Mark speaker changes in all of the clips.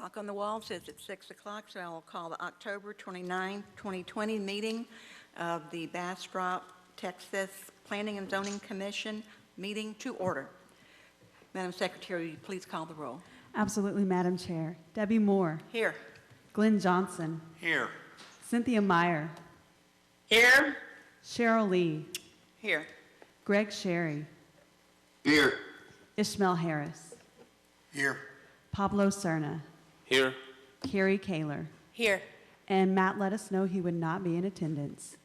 Speaker 1: Clock on the wall says it's 6 o'clock, so I will call the October 29, 2020 meeting of the Bastrop, Texas Planning and Zoning Commission meeting to order. Madam Secretary, will you please call the roll?
Speaker 2: Absolutely, Madam Chair. Debbie Moore.
Speaker 1: Here.
Speaker 2: Glenn Johnson.
Speaker 3: Here.
Speaker 2: Cynthia Meyer.
Speaker 4: Here.
Speaker 2: Cheryl Lee.
Speaker 1: Here.
Speaker 2: Greg Sherry.
Speaker 3: Here.
Speaker 2: Ishmael Harris.
Speaker 3: Here.
Speaker 2: Pablo Serna.
Speaker 3: Here.
Speaker 2: Carrie Kaler.
Speaker 1: Here.
Speaker 2: And Matt let us know he would not be in attendance.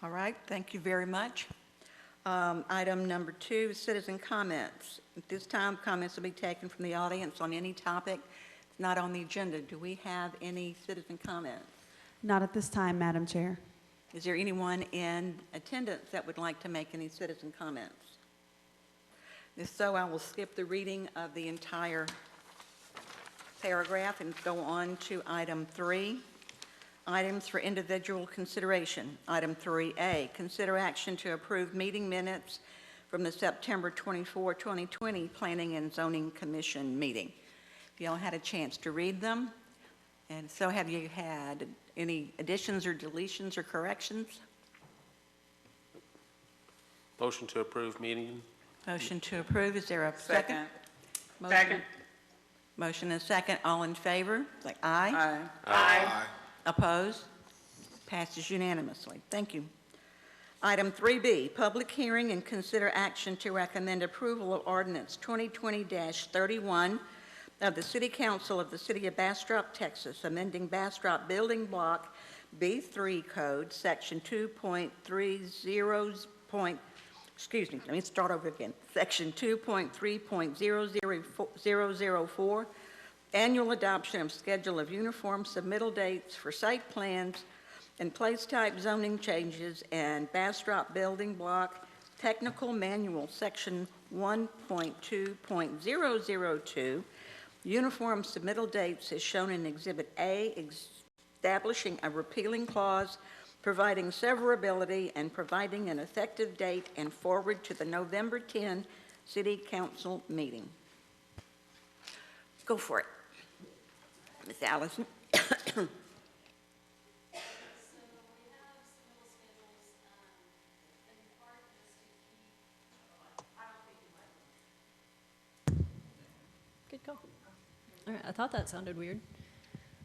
Speaker 1: All right, thank you very much. Item number 2, citizen comments. At this time, comments will be taken from the audience on any topic not on the agenda. Do we have any citizen comments?
Speaker 2: Not at this time, Madam Chair.
Speaker 1: Is there anyone in attendance that would like to make any citizen comments? If so, I will skip the reading of the entire paragraph and go on to item 3. Items for individual consideration. Item 3A, consider action to approve meeting minutes from the September 24, 2020 Planning and Zoning Commission meeting. If you all had a chance to read them, and so have you had any additions or deletions or corrections?
Speaker 3: Motion to approve meeting.
Speaker 1: Motion to approve. Is there a second?
Speaker 4: Second.
Speaker 1: Motion and second. All in favor? Say aye.
Speaker 4: Aye.
Speaker 3: Aye.
Speaker 1: Opposed? Passes unanimously. Thank you. Item 3B, public hearing and consider action to recommend approval of ordinance 2020-31 of the City Council of the City of Bastrop, Texas, amending Bastrop Building Block B3 Code, Section 2.30. Excuse me, let me start over again. Section 2.3.004, annual adoption of schedule of uniform submittal dates for site plans and place type zoning changes, and Bastrop Building Block Technical Manual, Section 1.2.002, uniform submittal dates as shown in Exhibit A, establishing a repealing clause, providing severability, and providing an effective date, and forward to the November 10 City Council meeting. Go for it, Ms. Allison.
Speaker 5: Good call. All right, I thought that sounded weird.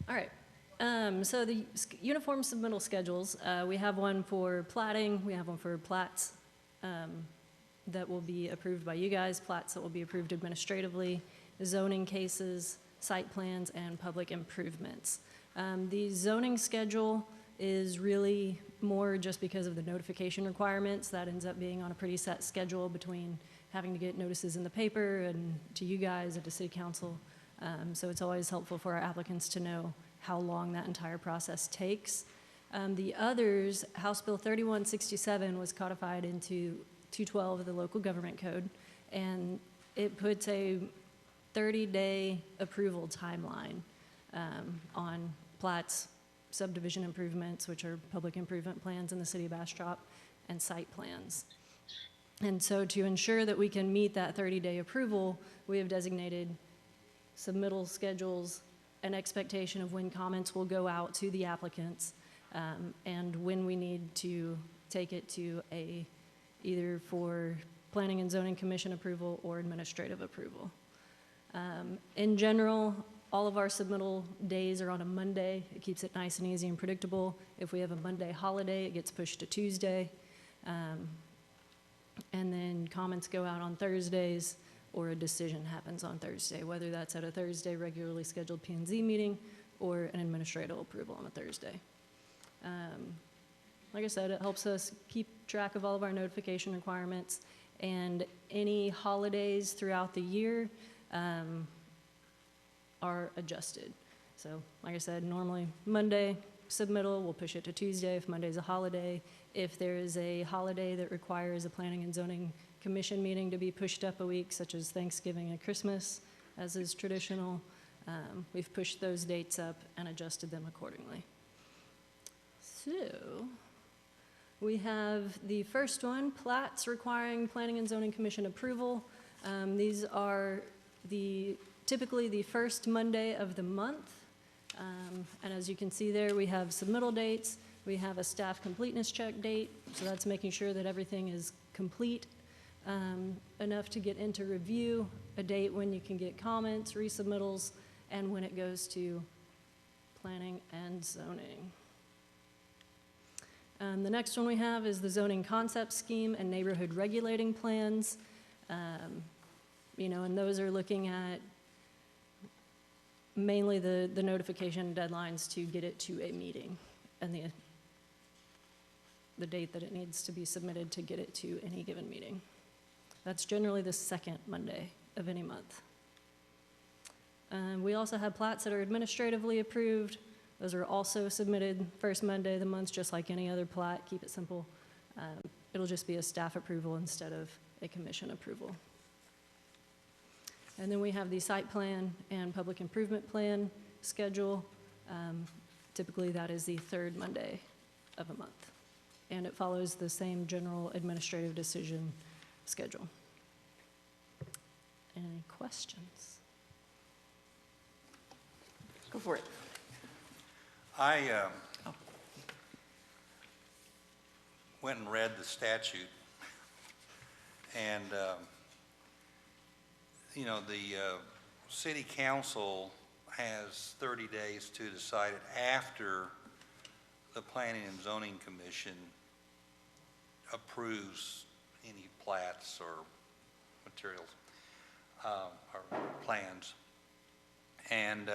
Speaker 5: All right. So the uniform submittal schedules, we have one for platting, we have one for plats that will be approved by you guys, plats that will be approved administratively, zoning cases, site plans, and public improvements. The zoning schedule is really more just because of the notification requirements. That ends up being on a pretty set schedule between having to get notices in the paper and to you guys and to City Council. So it's always helpful for our applicants to know how long that entire process takes. The others, House Bill 3167 was codified into 212 of the local government code, and it puts a 30-day approval timeline on plats, subdivision improvements, which are public improvement plans in the city of Bastrop, and site plans. And so to ensure that we can meet that 30-day approval, we have designated submittal schedules, an expectation of when comments will go out to the applicants, and when we need to take it to either for Planning and Zoning Commission approval or administrative approval. In general, all of our submittal days are on a Monday. It keeps it nice and easy and predictable. If we have a Monday holiday, it gets pushed to Tuesday. And then comments go out on Thursdays, or a decision happens on Thursday, whether that's at a Thursday regularly scheduled P&Z meeting or an administrative approval on a Thursday. Like I said, it helps us keep track of all of our notification requirements, and any holidays throughout the year are adjusted. So like I said, normally Monday submittal, we'll push it to Tuesday if Monday's a holiday. If there is a holiday that requires a Planning and Zoning Commission meeting to be pushed up a week, such as Thanksgiving and Christmas, as is traditional, we've pushed those dates up and adjusted them accordingly. So we have the first one, plats requiring Planning and Zoning Commission approval. These are the typically the first Monday of the month. And as you can see there, we have submittal dates. We have a staff completeness check date, so that's making sure that everything is complete enough to get into review, a date when you can get comments, resubmittals, and when it goes to planning and zoning. The next one we have is the zoning concept scheme and neighborhood regulating plans. And those are looking at mainly the notification deadlines to get it to a meeting and the date that it needs to be submitted to get it to any given meeting. That's generally the second Monday of any month. We also have plats that are administratively approved. Those are also submitted first Monday of the month, just like any other plat. Keep it simple. It'll just be a staff approval instead of a commission approval. And then we have the site plan and public improvement plan schedule. Typically, that is the third Monday of a month. And it follows the same general administrative decision schedule. Any questions?
Speaker 1: Go for it.
Speaker 6: I went and read the statute, and the city council has 30 days to decide it after the Planning and Zoning Commission approves any plats or materials or plans. And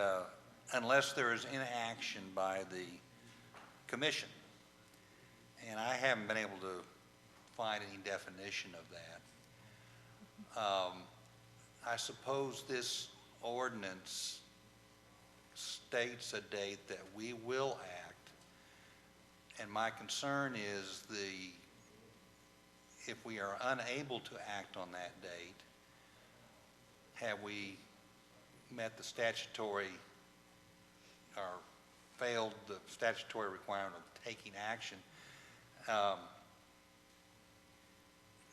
Speaker 6: unless there is inaction by the commission. And I haven't been able to find any definition of that. I suppose this ordinance states a date that we will act, and my concern is if we are unable to act on that date, have we met the statutory or failed the statutory requirement of taking action?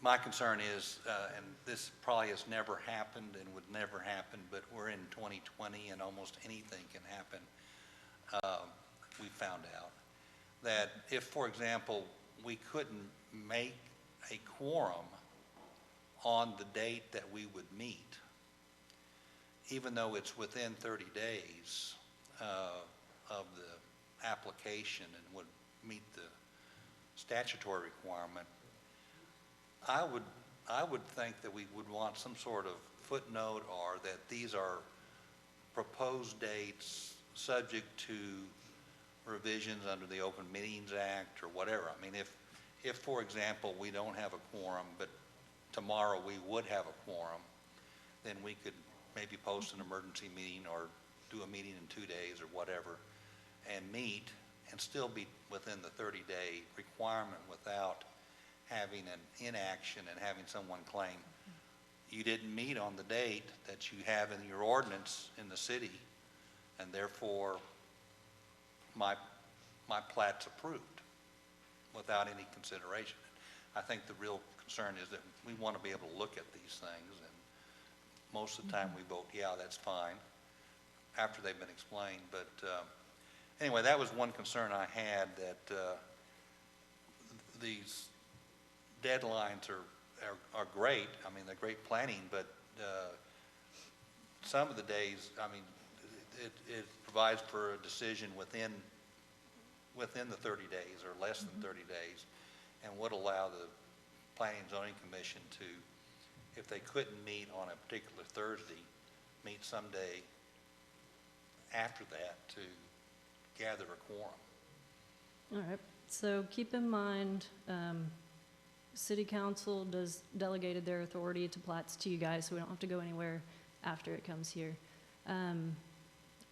Speaker 6: My concern is, and this probably has never happened and would never happen, but we're in 2020 and almost anything can happen, we found out, that if, for example, we couldn't make a quorum on the date that we would meet, even though it's within 30 days of the application and would meet the statutory requirement, I would think that we would want some sort of footnote, or that these are proposed dates subject to revisions under the Open Meetings Act or whatever. I mean, if for example, we don't have a quorum, but tomorrow we would have a quorum, then we could maybe post an emergency meeting or do a meeting in 2 days or whatever, and meet and still be within the 30-day requirement without having an inaction and having someone claim you didn't meet on the date that you have in your ordinance in the city, and therefore my plat's approved without any consideration. I think the real concern is that we want to be able to look at these things, and most of the time we vote, yeah, that's fine, after they've been explained. But anyway, that was one concern I had, that these deadlines are great. I mean, they're great planning, but some of the days, I mean, it provides for a decision within the 30 days or less than 30 days, and would allow the Planning and Zoning Commission to, if they couldn't meet on a particular Thursday, meet someday after that to gather a quorum.
Speaker 5: All right, so keep in mind, City Council delegated their authority to plats to you guys, so we don't have to go anywhere after it comes here.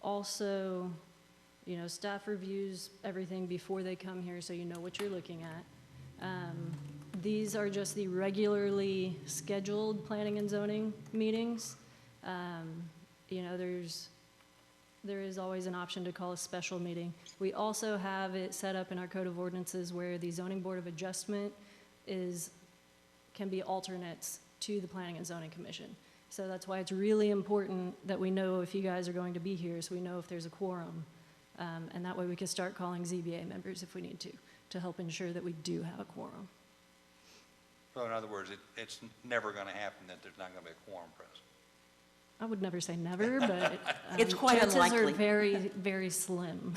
Speaker 5: Also, staff reviews everything before they come here, so you know what you're looking at. These are just the regularly scheduled planning and zoning meetings. There is always an option to call a special meeting. We also have it set up in our Code of Ordinances where the Zoning Board of Adjustment can be alternates to the Planning and Zoning Commission. So that's why it's really important that we know if you guys are going to be here, so we know if there's a quorum. And that way we can start calling ZBA members if we need to help ensure that we do have a quorum.
Speaker 6: So in other words, it's never going to happen that there's not going to be a quorum present.
Speaker 5: I would never say never, but
Speaker 1: It's quite
Speaker 5: chances
Speaker 1: unlikely.
Speaker 5: are very, very slim.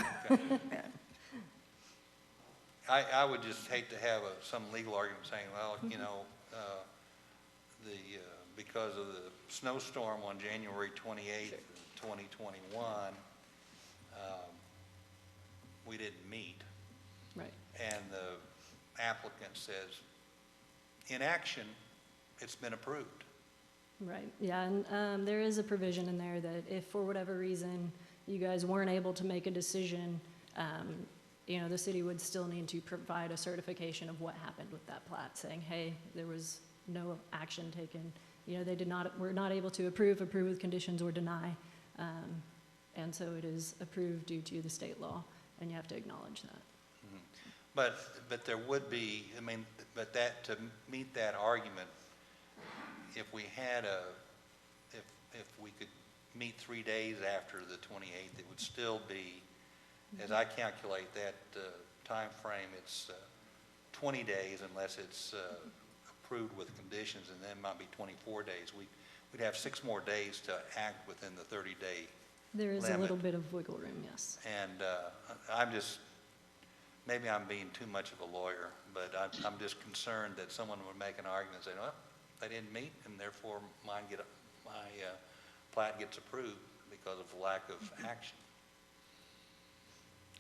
Speaker 6: I would just hate to have some legal argument saying, well, you know, because of the snowstorm on January 28th, 2021, we didn't meet.
Speaker 5: Right.
Speaker 6: And the applicant says, in action, it's been approved.
Speaker 5: Right, yeah, and there is a provision in there that if for whatever reason you guys weren't able to make a decision, you know, the city would still need to provide a certification of what happened with that plat, saying, hey, there was no action taken. You know, were not able to approve with conditions, or deny. And so it is approved due to the state law, and you have to acknowledge that.
Speaker 6: But there would be, I mean, but that, to meet that argument, if we had if we could meet 3 days after the 28th, it would still be, as I calculate that time frame, it's 20 days unless it's approved with conditions, and then it might be 24 days. We'd have 6 more days to act within the 30-day
Speaker 5: There is
Speaker 6: limit.
Speaker 5: a little bit of wiggle room, yes.
Speaker 6: And I'm just, maybe I'm being too much of a lawyer, but I'm just concerned that someone would make an argument saying, well, they didn't meet, and therefore my plat gets approved because of lack of action.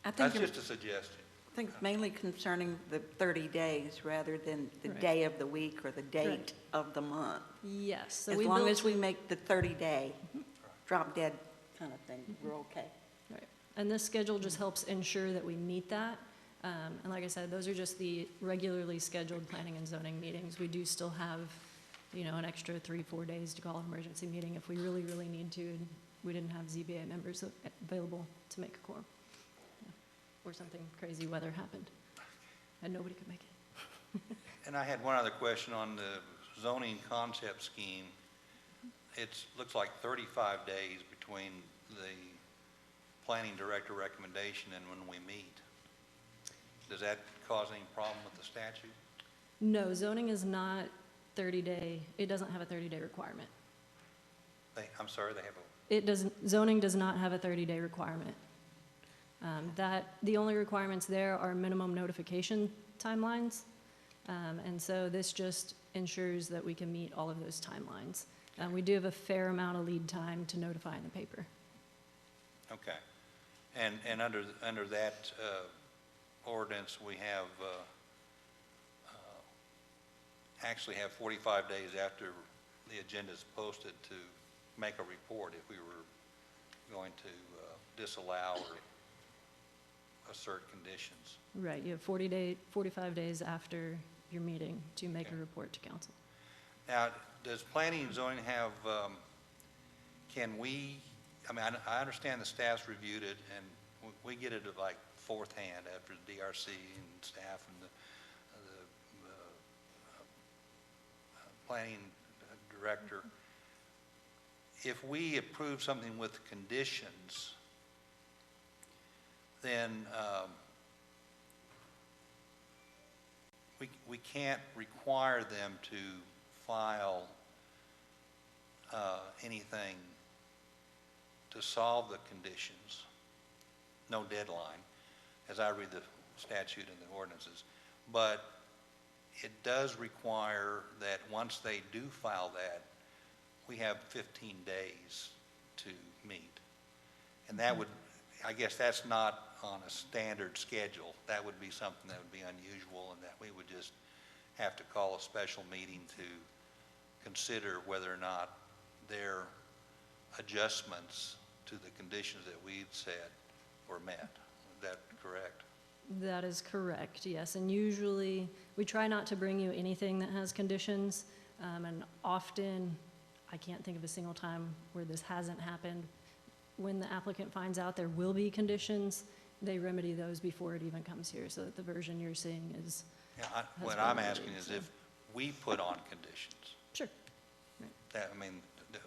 Speaker 1: I think
Speaker 6: That's just a suggestion.
Speaker 1: I think mainly concerning the 30 days rather than the
Speaker 5: Right.
Speaker 1: day of the week or the date
Speaker 5: Correct.
Speaker 1: of the month.
Speaker 5: Yes. So
Speaker 1: As
Speaker 5: we
Speaker 1: long
Speaker 5: built-
Speaker 1: as we make the 30-day drop dead kind of thing, we're okay.
Speaker 5: Right. And this schedule just helps ensure that we meet that. And like I said, those are just the regularly scheduled planning and zoning meetings. We do still have, you know, an extra 3-4 days to call an emergency meeting if we really, really need to, and we didn't have ZBA members available to make a quorum. Yeah. Or something crazy weather happened, and nobody could make it.
Speaker 6: And I had one other question on the zoning concept scheme. It looks like 35 days between the planning director recommendation and when we meet. Does that cause any problem with the statute?
Speaker 5: No, zoning is not 30-day, it doesn't have a 30-day requirement.
Speaker 6: I'm sorry, they have a,
Speaker 5: Zoning does not have a 30-day requirement. The only requirements there are minimum notification timelines. And so this just ensures that we can meet all of those timelines. We do have a fair amount of lead time to notify in the paper.
Speaker 6: okay. And under that ordinance, we have, actually have 45 days after the agenda is posted to make a report if we were going to disallow or assert conditions.
Speaker 5: Right, you have 45 days after your meeting to make a report to council.
Speaker 6: Now, does planning and zoning have, can we, I mean, I understand the staff's reviewed it, and we get it like fourth hand after the DRC and staff and the planning director. If we approve something with conditions, then we can't require them to file anything to solve the conditions, no deadline, as I read the statute and the ordinances. But it does require that once they do file that, we have 15 days to meet. And that would, I guess that's not on a standard schedule. That would be something that would be unusual, and that we would just have to call a special meeting to consider whether or not their adjustments to the conditions that we'd set were met. Is that correct?
Speaker 5: That is correct, yes. And usually, we try not to bring you anything that has conditions. And often, I can't think of a single time where this hasn't happened. When the applicant finds out there will be conditions, they remedy those before it even comes here, so that the version you're seeing is,
Speaker 6: Yeah, what
Speaker 5: been
Speaker 6: I'm
Speaker 5: remedied,
Speaker 6: asking is
Speaker 5: so.
Speaker 6: if we put on conditions,
Speaker 5: sure.
Speaker 6: that, I mean,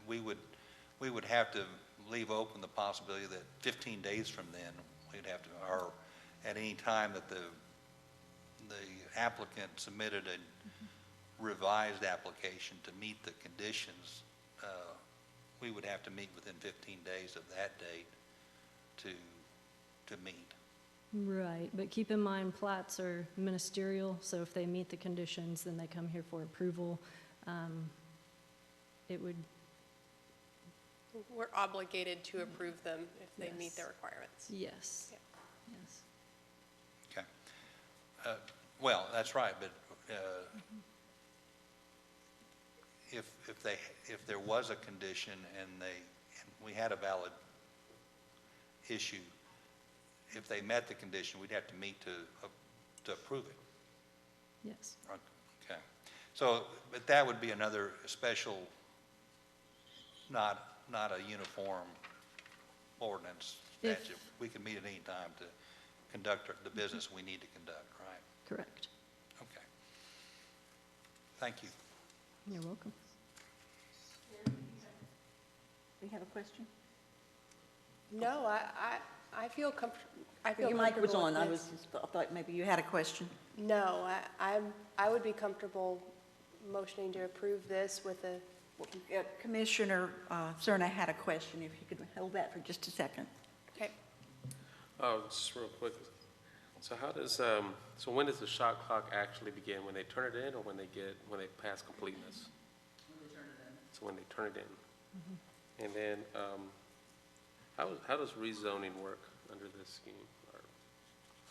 Speaker 6: we would have to leave open the possibility that 15 days from then, we'd have to, or at any time that the applicant submitted a revised application to meet the conditions, we would have to meet within 15 days of that date to meet.
Speaker 5: Right, but keep in mind, plats are ministerial, so if they meet the conditions, then they come here for approval. It would,
Speaker 7: We're obligated to approve them if they meet
Speaker 5: Yes.
Speaker 7: the requirements.
Speaker 5: yes,
Speaker 7: Yeah.
Speaker 5: yes.
Speaker 6: Okay. Well, that's right, but if there was a condition and we had a valid issue, if they met the condition, we'd have to meet to approve it.
Speaker 5: Yes.
Speaker 6: Okay. So, but that would be another special, not a uniform ordinance
Speaker 5: If-
Speaker 6: statute. We can meet at any time to conduct the business we need to conduct, right?
Speaker 5: Correct.
Speaker 6: Okay. Thank you.
Speaker 5: You're welcome.
Speaker 1: Do you have a question?
Speaker 7: No, I feel comfortable.
Speaker 1: Your mic was on. I thought maybe you had a question.
Speaker 7: No, I would be comfortable motioning to approve this with a,
Speaker 1: Commissioner Cerna had a question, if you could hold that for just a second.
Speaker 7: okay.
Speaker 3: Oh, just real quick. So how does, so when does the shot clock actually begin? When they turn it in or when they pass completeness? When they turn it in. So when they turn it in. And then, how does rezoning work under this scheme?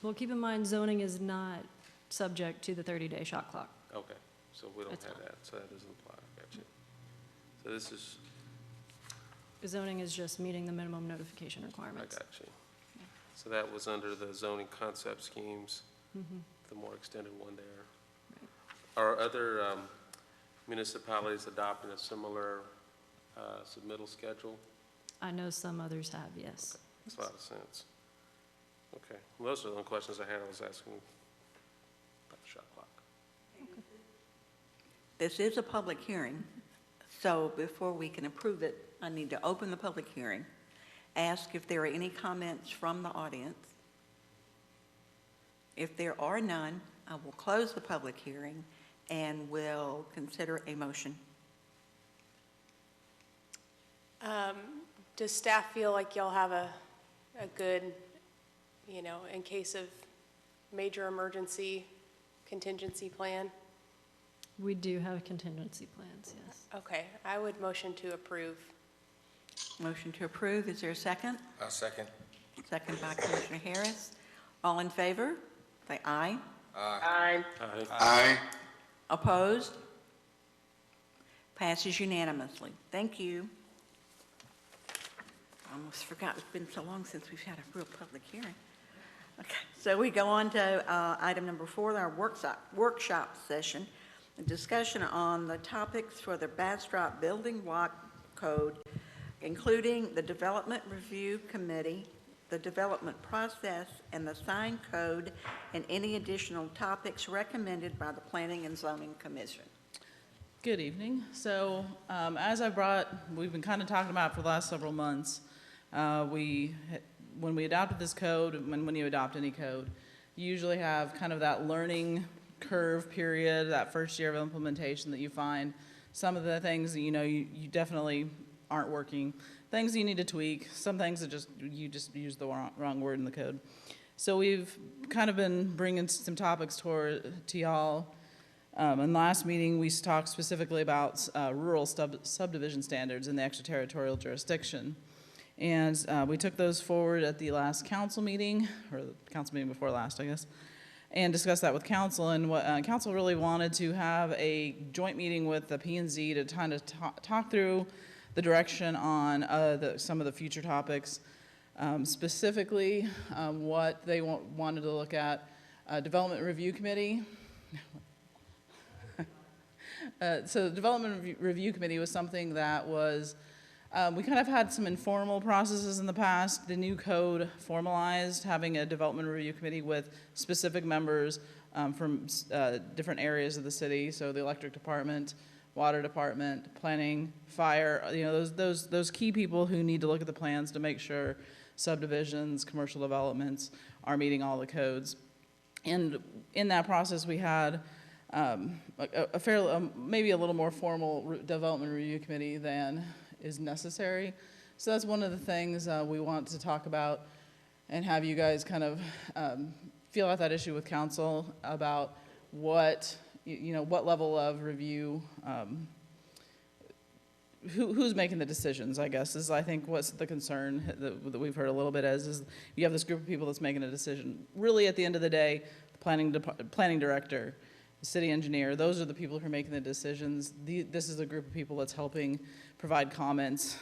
Speaker 5: Well, keep in mind, zoning is not subject to the 30-day shot clock.
Speaker 3: Okay, so we don't
Speaker 5: It's
Speaker 3: have
Speaker 5: not.
Speaker 3: that, so that doesn't apply. Gotcha. So this is,
Speaker 5: Zoning is just meeting the minimum notification
Speaker 3: I
Speaker 5: requirements.
Speaker 3: got you. So that was under the zoning concept schemes, the more extended one there. Are other municipalities adopting a similar submittal schedule?
Speaker 5: I know some others have, yes.
Speaker 3: Makes a lot of sense. Okay, well, those are the only questions I had. I was asking about the shot clock.
Speaker 1: This is a public hearing, so before we can approve it, I need to open the public hearing, ask if there are any comments from the audience. If there are none, I will close the public hearing and will consider a motion.
Speaker 7: Does staff feel like y'all have a good, in case of major emergency contingency plan?
Speaker 5: We do have contingency plans, yes.
Speaker 7: Okay, I would motion to approve.
Speaker 1: Motion to approve, is there a second?
Speaker 3: A second.
Speaker 1: Second by Commissioner Harris. All in favor? Say aye.
Speaker 4: Aye.
Speaker 3: Aye.
Speaker 8: Aye.
Speaker 1: Opposed? Passes unanimously. Thank you. I almost forgot, it's been so long since we've had a real public hearing. Okay, so we go on to item number 4, our workshop session, a discussion on the topics for the Bastrop Building Block Code, including the Development Review Committee, the development process, and the sign code, and any additional topics recommended by the Planning and Zoning Commission.
Speaker 9: Good evening. So as we've been kind of talking about for the last several months, when we adopted this code, when you adopt any code, you usually have kind of that learning curve period, that first year of implementation that you find some of the things that you definitely aren't working, things you need to tweak, some things that you just use the wrong word in the code. So we've kind of been bringing some topics to y'all. In last meeting, we talked specifically about rural subdivision standards in the extraterritorial jurisdiction. And we took those forward at the last council meeting, or the council meeting before last, I guess, and discussed that with council. And what council really wanted to have a joint meeting with the P&Z to kind of talk through the direction on some of the future topics, specifically what they wanted to look at. Development Review Committee. So the Development Review Committee was something that was, we kind of had some informal processes in the past. The new code formalized having a Development Review Committee with specific members from different areas of the city, so the electric department, water department, planning, fire, you know, those key people who need to look at the plans to make sure subdivisions, commercial developments are meeting all the codes. And in that process, we had a fairly, maybe a little more formal development review committee than is necessary. So that's one of the things we want to talk about and have you guys kind of feel out that issue with council about what, you know, what level of review, who's making the decisions, I guess, is I think what's the concern that we've heard a little bit is you have this group of people that's making a decision. Really, at the end of the day, the planning director, the city engineer, those are the people who are making the decisions. This is a group of people that's helping provide comments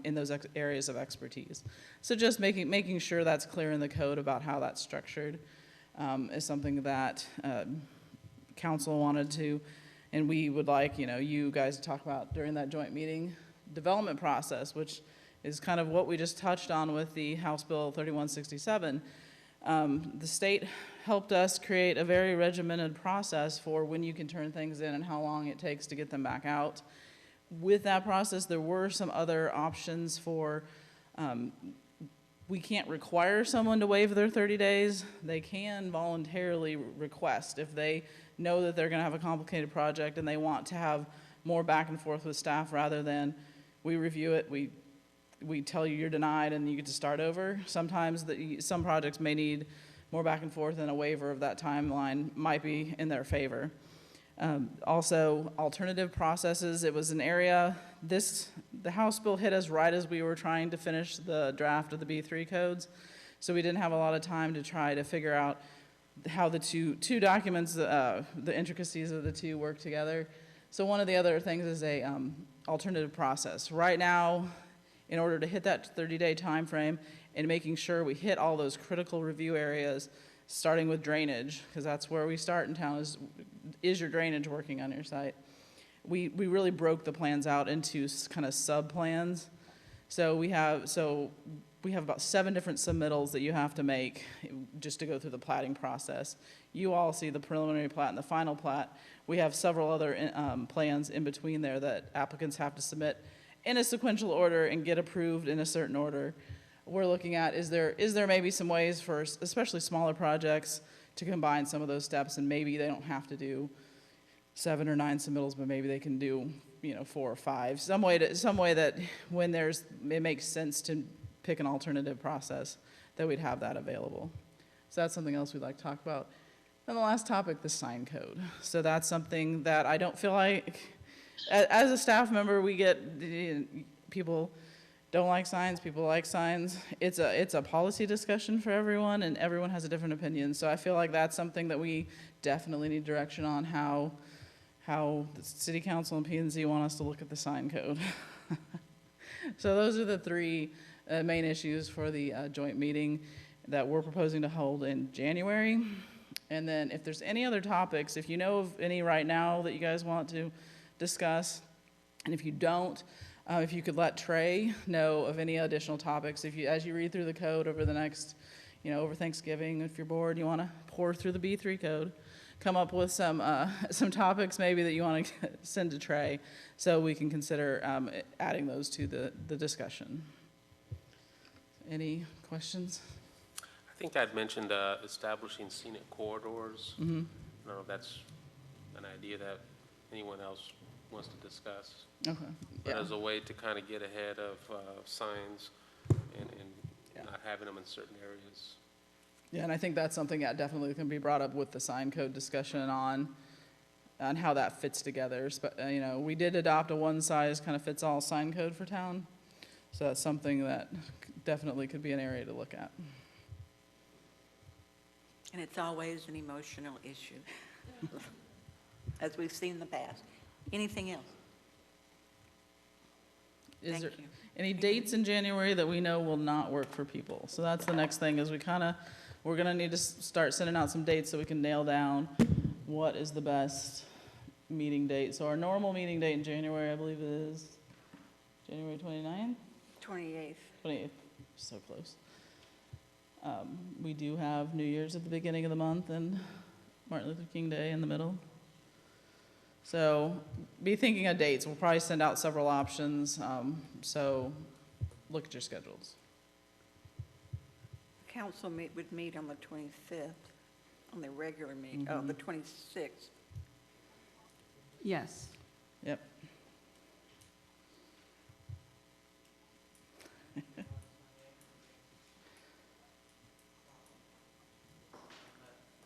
Speaker 9: in those areas of expertise. So just making sure that's clear in the code about how that's structured is something that council wanted to, and we would like, you know, you guys to talk about during that joint meeting. Development process, which is kind of what we just touched on with the House Bill 3167. The state helped us create a very regimented process for when you can turn things in and how long it takes to get them back out. With that process, there were some other options for, we can't require someone to waive their 30 days. They can voluntarily request if they know that they're going to have a complicated project and they want to have more back and forth with staff rather than we review it, we tell you you're denied and you get to start over. Sometimes some projects may need more back and forth, and a waiver of that timeline might be in their favor. Also, alternative processes. It was an area, the House bill hit us right as we were trying to finish the draft of the B3 codes, so we didn't have a lot of time to try to figure out how the two documents, the intricacies of the two work together. So one of the other things is a alternative process. Right now, in order to hit that 30-day time frame and making sure we hit all those critical review areas, starting with drainage, because that's where we start in town, is your drainage working on your site? We really broke the plans out into kind of sub-plans. So we have about 7 different submittals that you have to make just to go through the platting process. You all see the preliminary plat and the final plat. We have several other plans in between there that applicants have to submit in a sequential order and get approved in a certain order. We're looking at, is there maybe some ways for especially smaller projects to combine some of those steps, and maybe they don't have to do 7 or 9 submittals, but maybe they can do, you know, 4 or 5. Some way that when it makes sense to pick an alternative process, that we'd have that available. So that's something else we'd like to talk about. And the last topic, the sign code. So that's something that I don't feel like, as a staff member, we get, people don't like signs, people like signs. It's a policy discussion for everyone, and everyone has a different opinion. So I feel like that's something that we definitely need direction on, how the city council and P&Z want us to look at the sign code. So those are the 3 main issues for the joint meeting that we're proposing to hold in January. And then if there's any other topics, if you know of any right now that you guys want to discuss, and if you don't, if you could let Trey know of any additional topics, as you read through the code over the next, you know, over Thanksgiving, if you're bored, you want to pour through the B3 code, come up with some topics maybe that you want to send to Trey, so we can consider adding those to the discussion. Any questions?
Speaker 3: I think I'd mentioned establishing scenic corridors. I don't know if that's an idea that anyone else wants to discuss.
Speaker 9: Okay.
Speaker 3: But
Speaker 9: Yeah.
Speaker 3: as a way to kind of get ahead of signs and not having them in certain areas.
Speaker 9: Yeah, and I think that's something that definitely can be brought up with the sign code discussion on how that fits together. But, you know, we did adopt a one-size-kind-of-fits-all sign code for town, so that's something that definitely could be an area to look at.
Speaker 1: And it's always an emotional issue, as we've seen in the past. Anything else?
Speaker 9: Is
Speaker 1: Thank
Speaker 9: there
Speaker 1: you.
Speaker 9: any dates in January that we know will not work for people? So that's the next thing, is we're gonna need to start sending out some dates so we can nail down what is the best meeting date. So our normal meeting date in January, I believe, is January 29th?
Speaker 1: 28th.
Speaker 9: 28th, so close. We do have New Year's at the beginning of the month and Martin Luther King Day in the middle. So be thinking of dates. We'll probably send out several options, so look at your schedules.
Speaker 1: Council would meet on the 25th, on the regular meeting, oh, the 26th.
Speaker 2: Yes.
Speaker 9: Yep.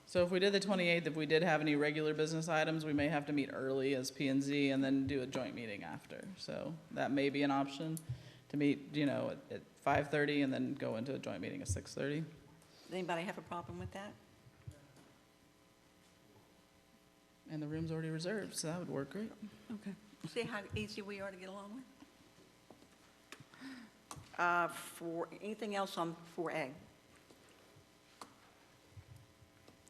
Speaker 9: So if we did the 28th, if we did have any regular business items, we may have to meet early as P and Z and then do a joint meeting after. So that may be an option to meet, you know, at 5:30 and then go into a joint meeting at 6:30.
Speaker 1: Does anybody have a problem with that?
Speaker 9: And the room's already reserved, so that would work great.
Speaker 1: Okay. See how easy we are to get along with? For anything else on 4A?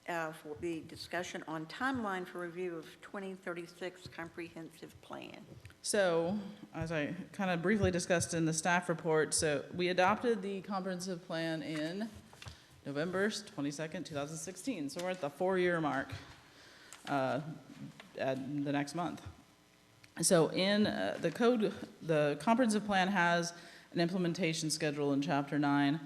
Speaker 1: For the discussion on timeline for review of 2036 comprehensive plan.
Speaker 9: So, as I kind of briefly discussed in the staff report, so we adopted the comprehensive plan in November 22nd, 2016. So we're at the 4-year mark at the next month. So in the code, the comprehensive plan has an implementation schedule in Chapter 9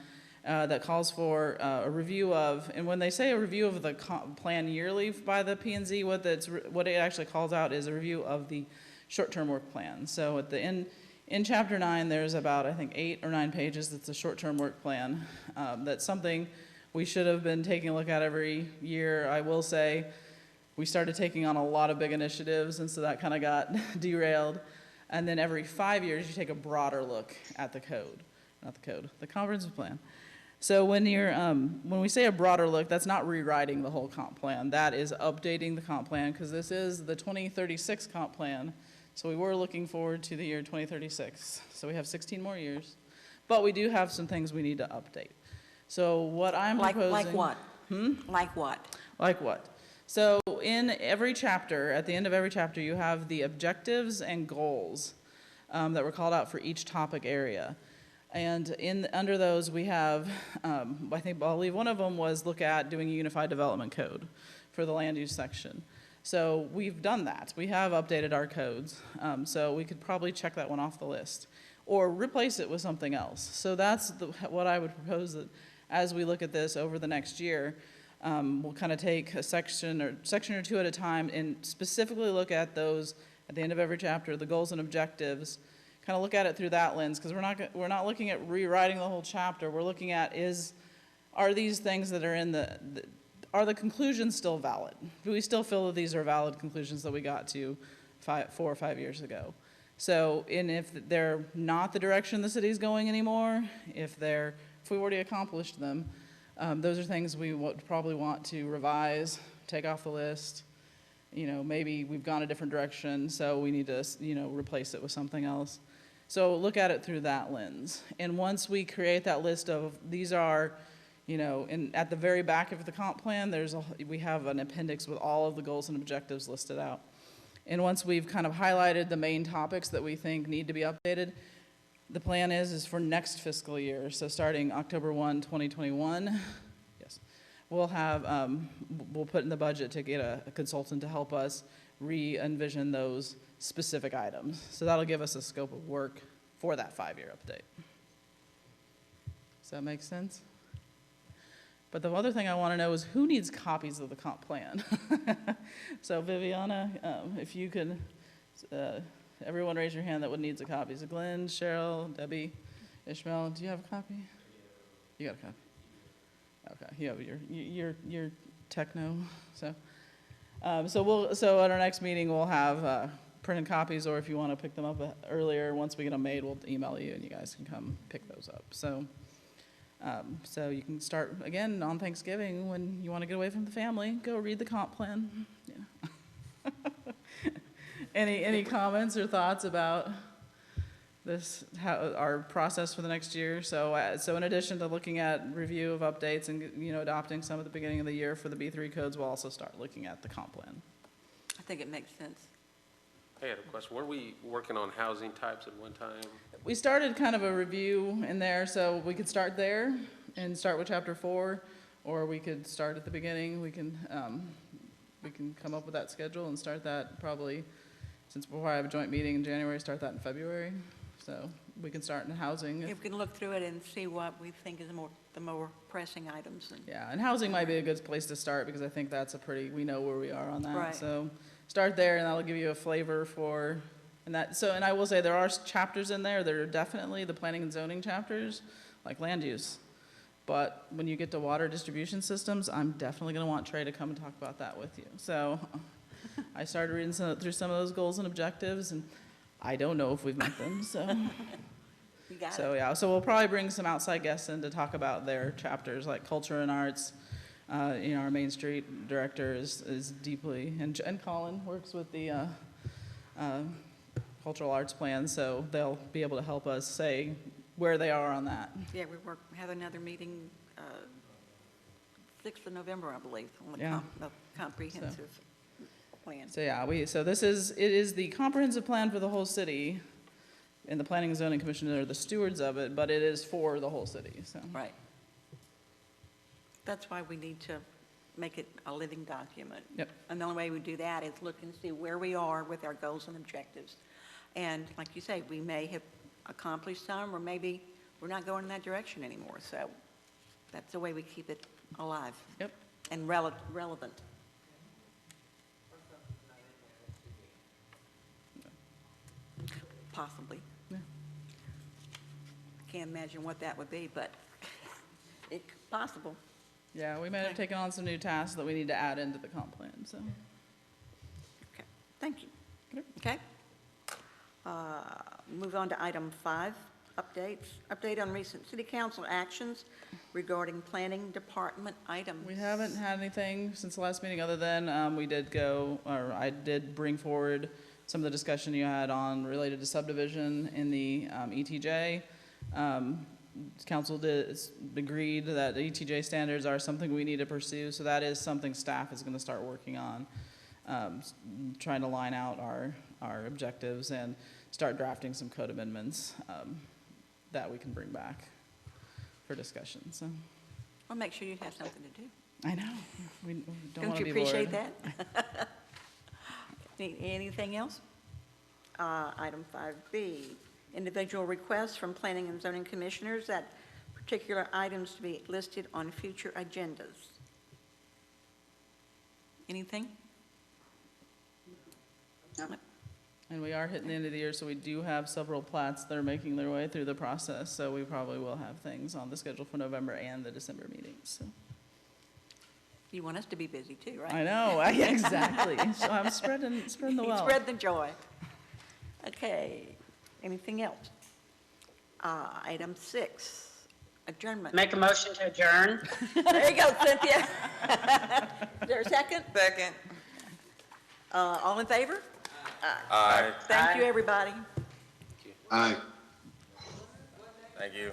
Speaker 9: that calls for a review of, and when they say a review of the plan yearly by the P&Z, what it actually calls out is a review of the short-term work plan. So at the end, in Chapter 9, there's about, I think, 8 or 9 pages that's a short-term work plan. That's something we should have been taking a look at every year. I will say we started taking on a lot of big initiatives, and so that kind of got derailed. And then every 5 years, you take a broader look at the code, the comprehensive plan. So when we say a broader look, that's not rewriting the whole comp plan. That is updating the comp plan, because this is the 2036 comp plan. So we were looking forward to the year 2036. So we have 16 more years. But we do have some things we need to update. So what I'm proposing...
Speaker 1: Like what? Like what?
Speaker 9: Like what? So in every chapter, at the end of every chapter, you have the objectives and goals that were called out for each topic area. And under those, we have, I believe one of them was look at doing a unified development code for the land use section. So we've done that. We have updated our codes. So we could probably check that one off the list or replace it with something else. So that's what I would propose, that as we look at this over the next year, we'll kind of take a section or two at a time and specifically look at those at the end of every chapter, the goals and objectives. Kind of look at it through that lens, because we're not looking at rewriting the whole chapter. We're looking at are these things that are in are the conclusions still valid? Do we still feel that these are valid conclusions that we got to 4 or 5 years ago? So, and if they're not the direction the city's going anymore, if we already accomplished them, those are things we would probably want to revise, take off the list. You know, maybe we've gone a different direction, so we need to, replace it with something else. So look at it through that lens. And once we create that list of these are, at the very back of the comp plan, we have an appendix with all of the goals and objectives listed out. And once we've kind of highlighted the main topics that we think need to be updated, the plan is for next fiscal year. So starting October 1, 2021, yes, we'll put in the budget to get a consultant to help us re-envision those specific items. So that'll give us a scope of work for that 5-year update. Does that make sense? But the other thing I want to know is who needs copies of the comp plan? So Viviana, if you could, everyone raise your hand that would needs a copy. So Glenn, Cheryl, Debbie, Ishmael, do you have a copy? You got a copy? Okay, you have your techno. So at our next meeting we'll have printed copies, or if you want to pick them up earlier, once we get them made, we'll email you and you guys can come pick those up. So you can start again on Thanksgiving when you want to get away from the family. Go read the comp plan. Yeah. Any comments or thoughts about this, our process for the next year? So in addition to looking at review of updates and adopting some at the beginning of the year for the B3 codes, we'll also start looking at the comp plan.
Speaker 1: I think it makes sense.
Speaker 3: I had a question. Were we working on housing types at one time?
Speaker 9: We started kind of a review in there, so we could start there and start with chapter 4, or we could start at the beginning. We can, we can come up with that schedule and start that probably, since before I have a joint meeting in January, start that in February. So we can start in housing.
Speaker 1: If we can look through it and see what we think is the more pressing items. And
Speaker 9: Yeah, and housing might be a good place to start because I think that's we know where we are on that.
Speaker 1: Right.
Speaker 9: So start there and that'll give you a flavor for, and I will say there are chapters in there that are definitely the planning and zoning chapters, like land use. But when you get to water distribution systems, I'm definitely gonna want Trey to come and talk about that with you. So I started reading through some of those goals and objectives, and I don't know if we've met them, so.
Speaker 1: you got
Speaker 9: So,
Speaker 1: it.
Speaker 9: yeah, so we'll probably bring some outside guests in to talk about their chapters, like culture and arts. Our Main Street director is deeply, and Colin works with the cultural arts plan, so they'll be able to help us say where they are on that.
Speaker 1: Yeah, we have another meeting, 6th of November, I believe, on the
Speaker 9: Yeah.
Speaker 1: the comprehensive plan.
Speaker 9: So, yeah, it is the comprehensive plan for the whole city, and the Planning and Zoning Commission are the stewards of it, but it is for the whole city, so.
Speaker 1: Right. That's why we need to make it a living document.
Speaker 9: Yep.
Speaker 1: And the only way we do that is look and see where we are with our goals and objectives. And like you say, we may have accomplished some, or maybe we're not going in that direction anymore. So that's the way we keep it alive.
Speaker 9: Yep.
Speaker 1: And relevant. Possibly.
Speaker 9: Yeah.
Speaker 1: Can't imagine what that would be, but it's possible.
Speaker 9: Yeah, we may have taken on some new tasks that we need to add into the comp plan, so.
Speaker 1: Okay, thank you.
Speaker 9: Yep.
Speaker 1: Okay. Move on to item 5, updates. Update on recent city council actions regarding planning department items.
Speaker 9: We haven't had anything since the last meeting, other than I did bring forward some of the discussion you had on related to subdivision in the ETJ. Council agreed that the ETJ standards are something we need to pursue, so that is something staff is going to start working on, trying to line out our objectives and start drafting some code amendments that we can bring back for discussion. So
Speaker 1: Well, make sure you have something to do.
Speaker 9: I know we don't
Speaker 1: Don't
Speaker 9: want to
Speaker 1: you
Speaker 9: be
Speaker 1: appreciate
Speaker 9: bored.
Speaker 1: that? Anything else? Item 5B, individual requests from planning and zoning commissioners that particular items to be listed on future agendas. Anything? No.
Speaker 9: And we are hitting the end of the year, so we do have several plats that are making their way through the process. So we probably will have things on the schedule for November and the December meetings. So.
Speaker 1: You want us to be busy too, right?
Speaker 9: I know, exactly. So I'm spreading the wealth.
Speaker 1: Spread the joy. Okay, anything else? Item 6, adjournment.
Speaker 4: Make a motion to adjourn.
Speaker 1: There you go, Cynthia. Is there a second?
Speaker 8: Second.
Speaker 1: All in favor?
Speaker 8: Aye.
Speaker 1: Thank you, everybody.
Speaker 10: Aye.
Speaker 8: Thank you.